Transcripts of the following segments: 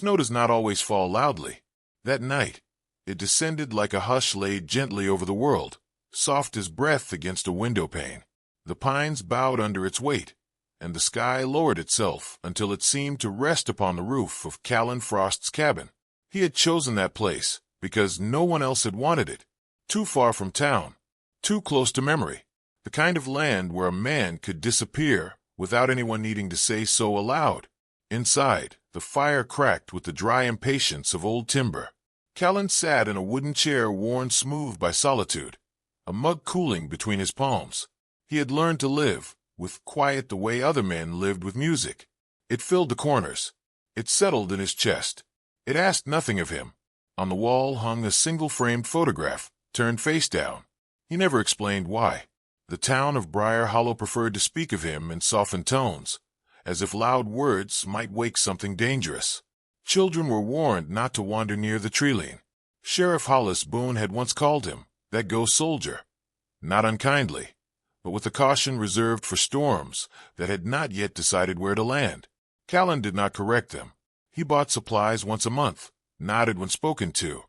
Snow does not always fall loudly. That night, it descended like a hush laid gently over the world, soft as breath against a window pane. The pines bowed under its weight, and the sky lowered itself until it seemed to rest upon the roof of Callan Frost's cabin. He had chosen that place because no one else had wanted it. Too far from town, too close to memory, the kind of land where a man could disappear without anyone needing to say so aloud. Inside, the fire cracked with the dry impatience of old timber. Callan sat in a wooden chair worn smooth by solitude, a mug cooling between his palms. He had learned to live with quiet the way other men lived with music. It filled the corners. It settled in his chest. It asked nothing of him. On the wall hung a single-framed photograph, turned face down. He never explained why. The town of Briar Hollow preferred to speak of him in softened tones, as if loud words might wake something dangerous. Children were warned not to wander near the treeline. Sheriff Hollis Boone had once called him that ghost soldier, not unkindly, but with a caution reserved for storms that had not yet decided where to land. Callan did not correct them. He bought supplies once a month, nodded when spoken to,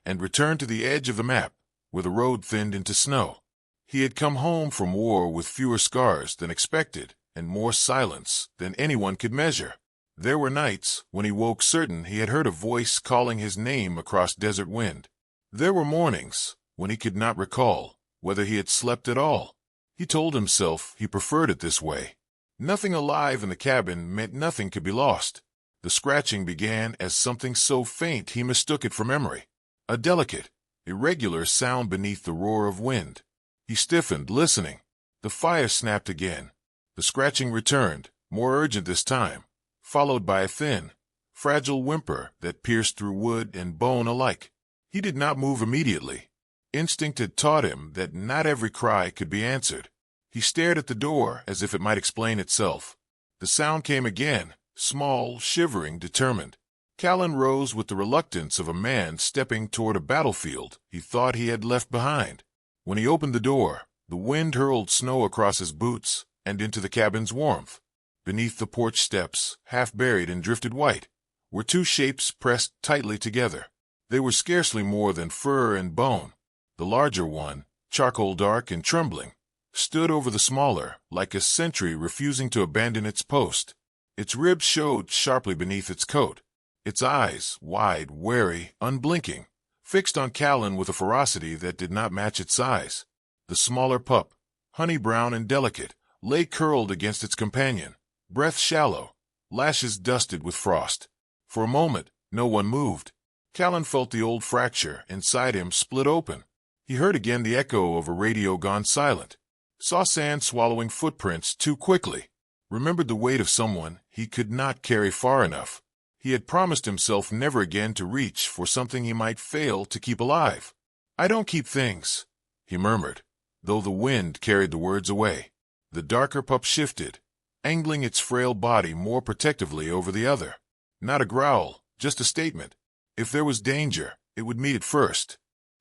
and returned to the edge of the map, where the road thinned into snow. He had come home from war with fewer scars than expected, and more silence than anyone could measure. There were nights when he woke certain he had heard a voice calling his name across desert wind. There were mornings when he could not recall whether he had slept at all. He told himself he preferred it this way. Nothing alive in the cabin meant nothing could be lost. The scratching began as something so faint he mistook it for memory, a delicate, irregular sound beneath the roar of wind. He stiffened, listening. The fire snapped again. The scratching returned, more urgent this time, followed by a thin, fragile whimper that pierced through wood and bone alike. He did not move immediately. Instinct had taught him that not every cry could be answered. He stared at the door as if it might explain itself. The sound came again, small, shivering, determined. Callan rose with the reluctance of a man stepping toward a battlefield he thought he had left behind. When he opened the door, the wind hurled snow across his boots and into the cabin's warmth. Beneath the porch steps, half buried in drifted white, were two shapes pressed tightly together. They were scarcely more than fur and bone. The larger one, charcoal dark and trembling, stood over the smaller, like a sentry refusing to abandon its post. Its ribs showed sharply beneath its coat, its eyes, wide, wary, unblinking, fixed on Callan with a ferocity that did not match its size. The smaller pup, honey brown and delicate, lay curled against its companion, breath shallow, lashes dusted with frost. For a moment, no one moved. Callan felt the old fracture inside him split open. He heard again the echo of a radio gone silent, saw sand swallowing footprints too quickly, remembered the weight of someone he could not carry far enough. He had promised himself never again to reach for something he might fail to keep alive. "I don't keep things," he murmured, though the wind carried the words away. The darker pup shifted, angling its frail body more protectively over the other. Not a growl, just a statement. If there was danger, it would meet it first.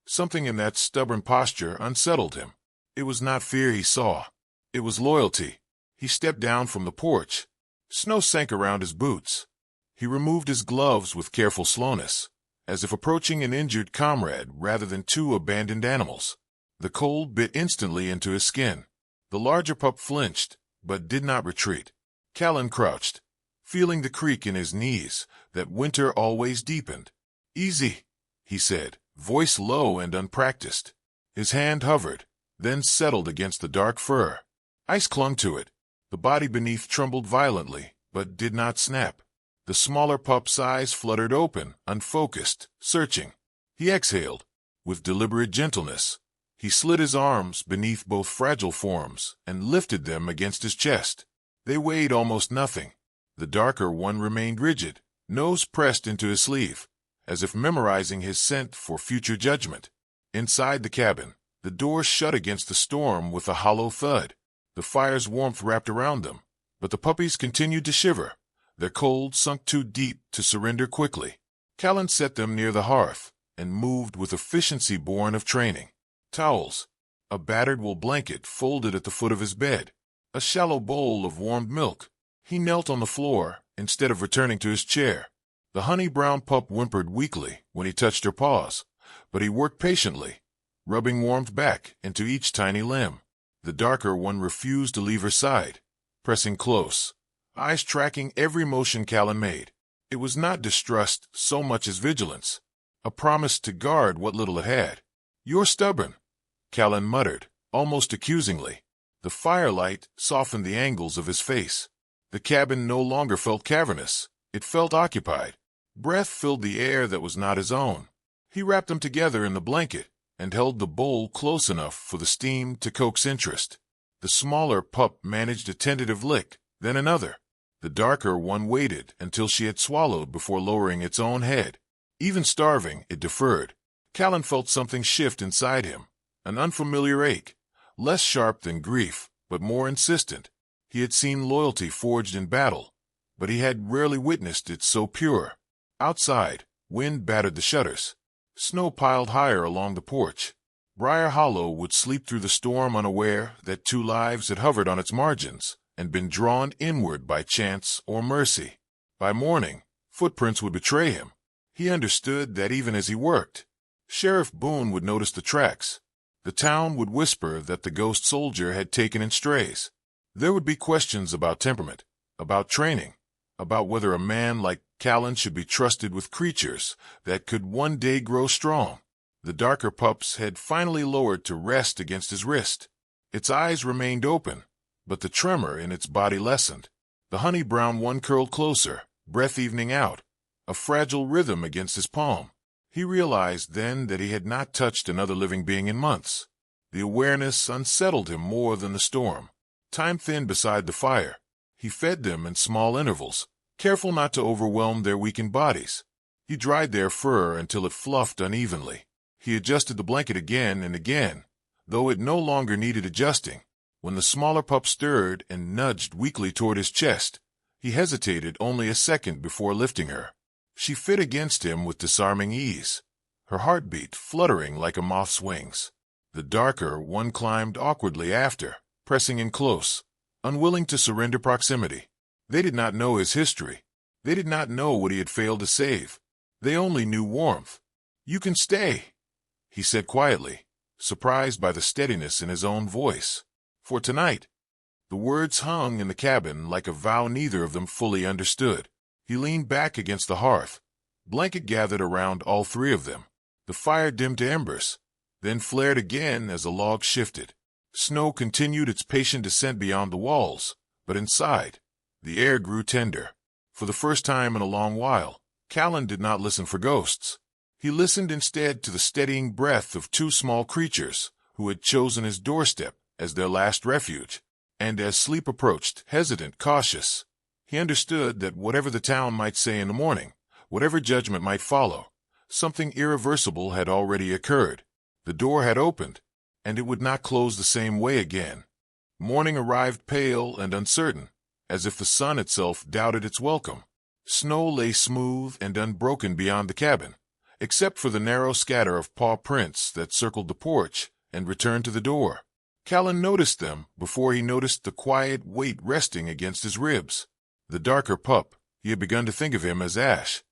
Something in that stubborn posture unsettled him. It was not fear he saw. It was loyalty. He stepped down from the porch. Snow sank around his boots. He removed his gloves with careful slowness, as if approaching an injured comrade rather than two abandoned animals. The cold bit instantly into his skin. The larger pup flinched, but did not retreat. Callan crouched, feeling the creak in his knees that winter always deepened. "Easy," he said, voice low and unpracticed. His hand hovered, then settled against the dark fur. Ice clung to it. The body beneath trembled violently, but did not snap. The smaller pup's eyes fluttered open, unfocused, searching. He exhaled, with deliberate gentleness. He slid his arms beneath both fragile forms and lifted them against his chest. They weighed almost nothing. The darker one remained rigid, nose pressed into his sleeve, as if memorizing his scent for future judgment. Inside the cabin, the door shut against the storm with a hollow thud. The fire's warmth wrapped around them, but the puppies continued to shiver. Their cold sunk too deep to surrender quickly. Callan set them near the hearth and moved with efficiency born of training. Towels, a battered wool blanket folded at the foot of his bed, a shallow bowl of warmed milk. He knelt on the floor instead of returning to his chair. The honey-brown pup whimpered weakly when he touched her paws, but he worked patiently, rubbing warmth back into each tiny limb. The darker one refused to leave her side, pressing close, eyes tracking every motion Callan made. It was not distrust so much as vigilance, a promise to guard what little it had. "You're stubborn," Callan muttered, almost accusingly. The firelight softened the angles of his face. The cabin no longer felt cavernous. It felt occupied. Breath filled the air that was not his own. He wrapped them together in the blanket and held the bowl close enough for the steam to coax interest. The smaller pup managed a tentative lick, then another. The darker one waited until she had swallowed before lowering its own head. Even starving, it deferred. Callan felt something shift inside him, an unfamiliar ache, less sharp than grief, but more insistent. He had seen loyalty forged in battle, but he had rarely witnessed it so pure. Outside, wind battered the shutters. Snow piled higher along the porch. Briar Hollow would sleep through the storm unaware that two lives had hovered on its margins and been drawn inward by chance or mercy. By morning, footprints would betray him. He understood that even as he worked. Sheriff Boone would notice the tracks. The town would whisper that the ghost soldier had taken in strays. There would be questions about temperament, about training, about whether a man like Callan should be trusted with creatures that could one day grow strong. The darker pup's had finally lowered to rest against his wrist. Its eyes remained open, but the tremor in its body lessened. The honey-brown one curled closer, breath evening out, a fragile rhythm against his palm. He realized then that he had not touched another living being in months. The awareness unsettled him more than the storm. Time thinned beside the fire. He fed them in small intervals, careful not to overwhelm their weakened bodies. He dried their fur until it fluffed unevenly. He adjusted the blanket again and again, though it no longer needed adjusting. When the smaller pup stirred and nudged weakly toward his chest, he hesitated only a second before lifting her. She fit against him with disarming ease, her heartbeat fluttering like a moth's wings. The darker one climbed awkwardly after, pressing in close, unwilling to surrender proximity. They did not know his history. They did not know what he had failed to save. They only knew warmth. "You can stay," he said quietly, surprised by the steadiness in his own voice. "For tonight." The words hung in the cabin like a vow neither of them fully understood. He leaned back against the hearth. Blanket gathered around all three of them. The fire dimmed to embers, then flared again as the logs shifted. Snow continued its patient descent beyond the walls, but inside, the air grew tender. For the first time in a long while, Callan did not listen for ghosts. He listened instead to the steadying breath of two small creatures who had chosen his doorstep as their last refuge. And as sleep approached, hesitant, cautious, he understood that whatever the town might say in the morning, whatever judgment might follow, something irreversible had already occurred. The door had opened, and it would not close the same way again. Morning arrived pale and uncertain, as if the sun itself doubted its welcome. Snow lay smooth and unbroken beyond the cabin, except for the narrow scatter of paw prints that circled the porch and returned to the door. Callan noticed them before he noticed the quiet weight resting against his ribs. The darker pup, he had begun to think of him as Ash,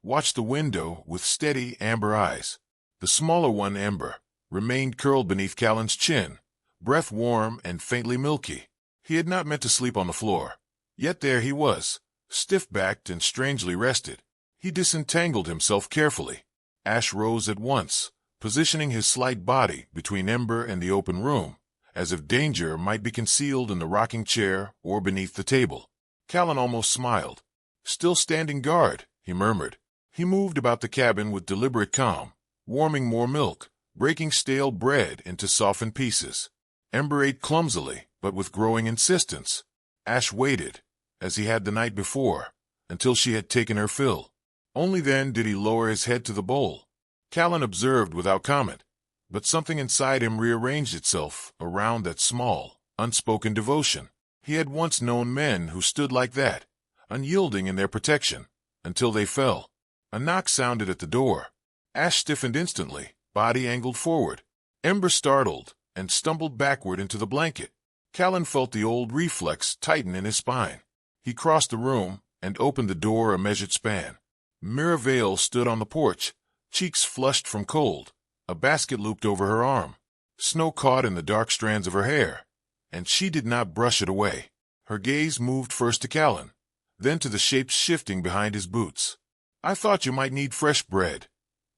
watched the window with steady amber eyes. The smaller one, Ember, remained curled beneath Callan's chin, breath warm and faintly milky. He had not meant to sleep on the floor, yet there he was, stiff-backed and strangely rested. He disentangled himself carefully. Ash rose at once, positioning his slight body between Ember and the open room, as if danger might be concealed in the rocking chair or beneath the table. Callan almost smiled. "Still standing guard," he murmured. He moved about the cabin with deliberate calm, warming more milk, breaking stale bread into softened pieces. Ember ate clumsily, but with growing insistence. Ash waited, as he had the night before, until she had taken her fill. Only then did he lower his head to the bowl. Callan observed without comment, but something inside him rearranged itself around that small, unspoken devotion. He had once known men who stood like that, unyielding in their protection, until they fell. A knock sounded at the door. Ash stiffened instantly, body angled forward. Ember startled and stumbled backward into the blanket. Callan felt the old reflex tighten in his spine. He crossed the room and opened the door a measured span. Mira Vale stood on the porch, cheeks flushed from cold, a basket looped over her arm. Snow caught in the dark strands of her hair, and she did not brush it away. Her gaze moved first to Callan, then to the shapes shifting behind his boots. "I thought you might need fresh bread,"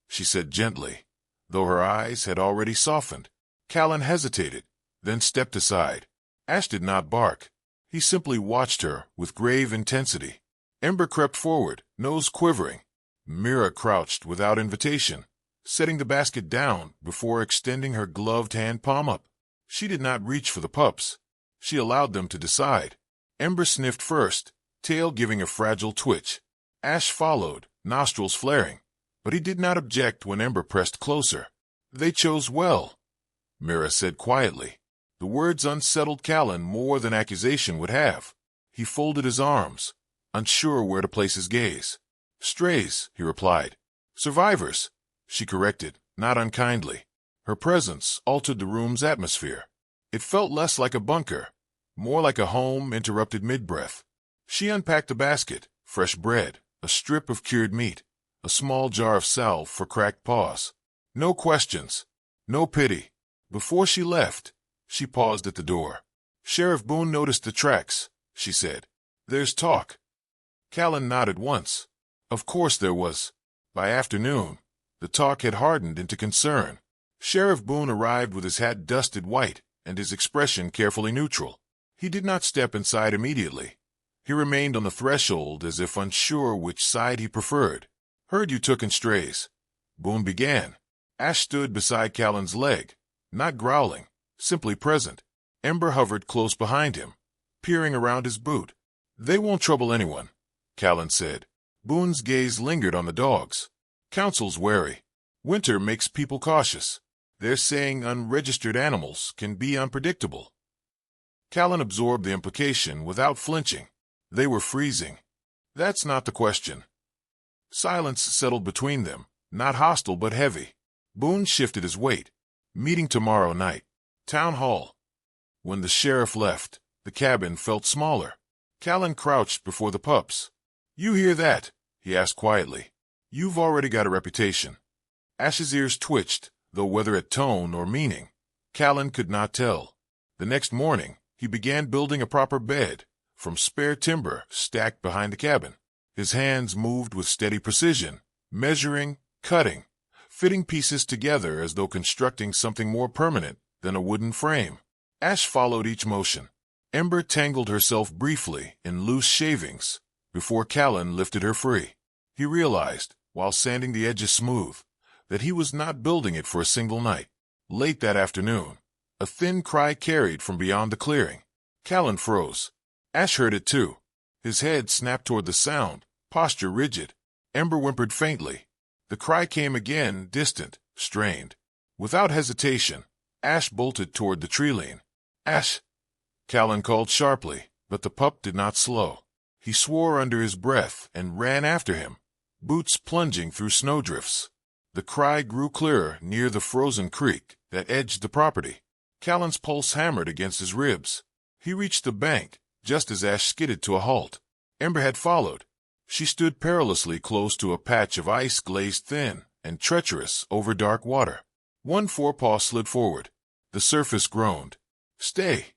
she said gently, though her eyes had already softened. Callan hesitated, then stepped aside. Ash did not bark. He simply watched her with grave intensity. Ember crept forward, nose quivering. Mira crouched without invitation, setting the basket down before extending her gloved hand palm up. She did not reach for the pups. She allowed them to decide. Ember sniffed first, tail giving a fragile twitch. Ash followed, nostrils flaring, but he did not object when Ember pressed closer. "They chose well," Mira said quietly. The words unsettled Callan more than accusation would have. He folded his arms, unsure where to place his gaze. "Strays," he replied. "Survivors," she corrected, not unkindly. Her presence altered the room's atmosphere. It felt less like a bunker, more like a home interrupted mid-breath. She unpacked a basket, fresh bread, a strip of cured meat, a small jar of salve for cracked paws. No questions, no pity. Before she left, she paused at the door. "Sheriff Boone noticed the tracks," she said. "There's talk." Callan nodded once. Of course there was. By afternoon, the talk had hardened into concern. Sheriff Boone arrived with his hat dusted white and his expression carefully neutral. He did not step inside immediately. He remained on the threshold as if unsure which side he preferred. "Heard you took in strays," Boone began. Ash stood beside Callan's leg, not growling, simply present. Ember hovered close behind him, peering around his boot. "They won't trouble anyone," Callan said. Boone's gaze lingered on the dogs. "Council's wary. Winter makes people cautious. They're saying unregistered animals can be unpredictable." Callan absorbed the implication without flinching. They were freezing. "That's not the question." Silence settled between them, not hostile but heavy. Boone shifted his weight. "Meeting tomorrow night. Town Hall." When the sheriff left, the cabin felt smaller. Callan crouched before the pups. "You hear that?" he asked quietly. "You've already got a reputation." Ash's ears twitched, though whether at tone or meaning, Callan could not tell. The next morning, he began building a proper bed, from spare timber stacked behind the cabin. His hands moved with steady precision, measuring, cutting, fitting pieces together as though constructing something more permanent than a wooden frame. Ash followed each motion. Ember tangled herself briefly in loose shavings before Callan lifted her free. He realized, while sanding the edges smooth, that he was not building it for a single night. Late that afternoon, a thin cry carried from beyond the clearing. Callan froze. Ash heard it too. His head snapped toward the sound, posture rigid. Ember whimpered faintly. The cry came again, distant, strained. Without hesitation, Ash bolted toward the tree-line. "Ash!" Callan called sharply, but the pup did not slow. He swore under his breath and ran after him, boots plunging through snowdrifts. The cry grew clearer near the frozen creek that edged the property. Callan's pulse hammered against his ribs. He reached the bank, just as Ash skidded to a halt. Ember had followed. She stood perilously close to a patch of ice glazed thin and treacherous over dark water. One forepaw slid forward. The surface groaned. "Stay,"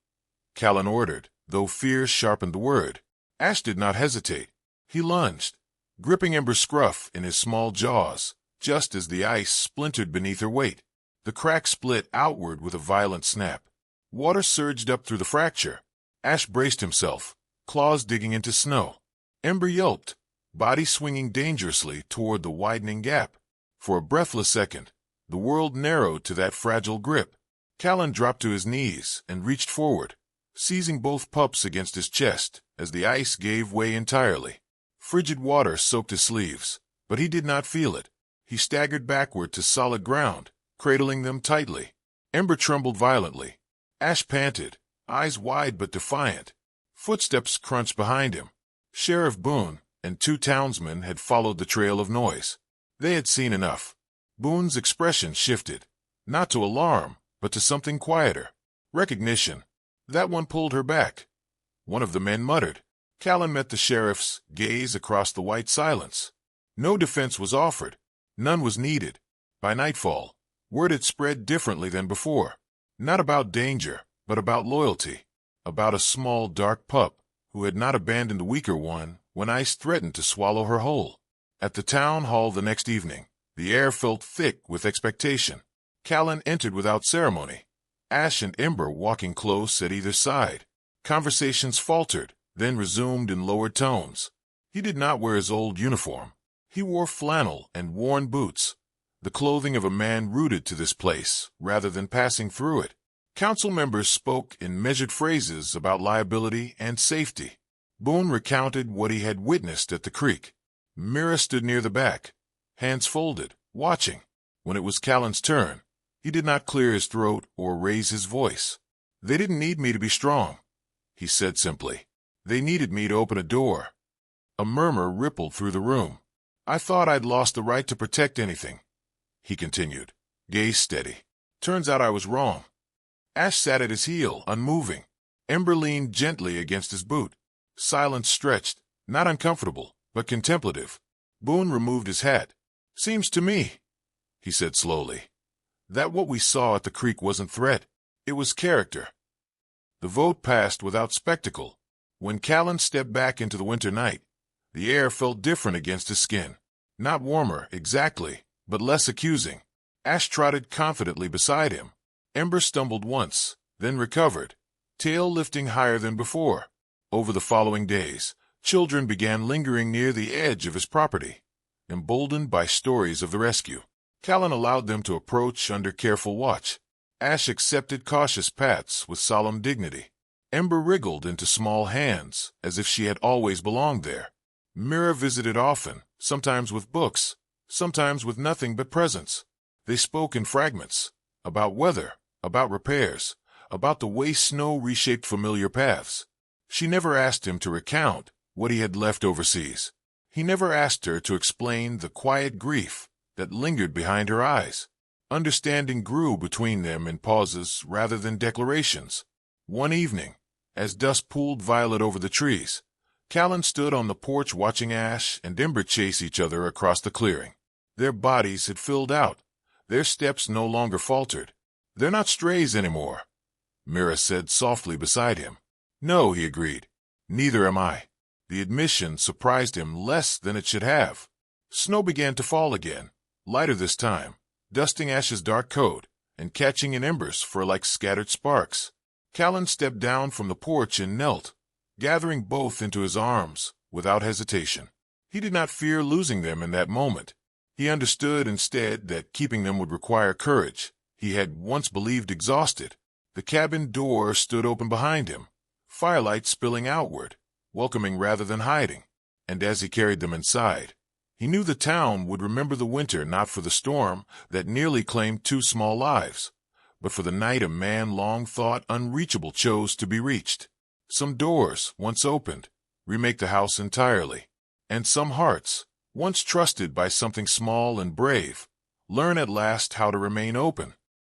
Callan ordered, though fear sharpened the word. Ash did not hesitate. He lunged, gripping Ember's scruff in his small jaws, just as the ice splintered beneath her weight. The crack split outward with a violent snap. Water surged up through the fracture. Ash braced himself, claws digging into snow. Ember yelped, body swinging dangerously toward the widening gap. For a breathless second, the world narrowed to that fragile grip. Callan dropped to his knees and reached forward, seizing both pups against his chest as the ice gave way entirely. Frigid water soaked his sleeves, but he did not feel it. He staggered backward to solid ground, cradling them tightly. Ember trembled violently. Ash panted, eyes wide but defiant. Footsteps crunched behind him. Sheriff Boone and 2 townsmen had followed the trail of noise. They had seen enough. Boone's expression shifted, not to alarm, but to something quieter. Recognition. That one pulled her back. One of the men muttered. Callan met the sheriff's gaze across the white silence. No defense was offered. None was needed. By nightfall, word had spread differently than before. Not about danger, but about loyalty. About a small, dark pup who had not abandoned the weaker one when ice threatened to swallow her whole. At the town hall the next evening, the air felt thick with expectation. Callan entered without ceremony, Ash and Ember walking close at either side. Conversations faltered, then resumed in lowered tones. He did not wear his old uniform. He wore flannel and worn boots, the clothing of a man rooted to this place rather than passing through it. Council members spoke in measured phrases about liability and safety. Boone recounted what he had witnessed at the creek. Mira stood near the back, hands folded, watching. When it was Callan's turn, he did not clear his throat or raise his voice. "They didn't need me to be strong," he said simply. "They needed me to open a door." A murmur rippled through the room. "I thought I'd lost the right to protect anything," he continued, gaze steady. "Turns out I was wrong." Ash sat at his heel, unmoving. Ember leaned gently against his boot. Silence stretched, not uncomfortable, but contemplative. Boone removed his hat. "Seems to me," he said slowly, "that what we saw at the creek wasn't threat. It was character." The vote passed without spectacle. When Callan stepped back into the winter night, the air felt different against his skin. Not warmer, exactly, but less accusing. Ash trotted confidently beside him. Ember stumbled once, then recovered, tail lifting higher than before. Over the following days, children began lingering near the edge of his property, emboldened by stories of the rescue. Callan allowed them to approach under careful watch. Ash accepted cautious pats with solemn dignity. Ember wriggled into small hands, as if she had always belonged there. Mira visited often, sometimes with books, sometimes with nothing but presents. They spoke in fragments, about weather, about repairs, about the way snow reshaped familiar paths. She never asked him to recount what he had left overseas. He never asked her to explain the quiet grief that lingered behind her eyes. Understanding grew between them in pauses rather than declarations. One evening, as dusk pooled violet over the trees, Callan stood on the porch watching Ash and Ember chase each other across the clearing. Their bodies had filled out. Their steps no longer faltered. "They're not strays anymore," Mira said softly beside him. "No," he agreed. "Neither am I." The admission surprised him less than it should have. Snow began to fall again, lighter this time, dusting Ash's dark coat and catching in embers for like scattered sparks. Callan stepped down from the porch and knelt, gathering both into his arms without hesitation. He did not fear losing them in that moment. He understood instead that keeping them would require courage he had once believed exhausted. The cabin door stood open behind him, firelight spilling outward, welcoming rather than hiding. And as he carried them inside, he knew the town would remember the winter not for the storm that nearly claimed 2 small lives, but for the night a man long thought unreachable chose to be reached. Some doors, once opened, remake the house entirely, and some hearts, once trusted by something small and brave, learn at last how to remain open.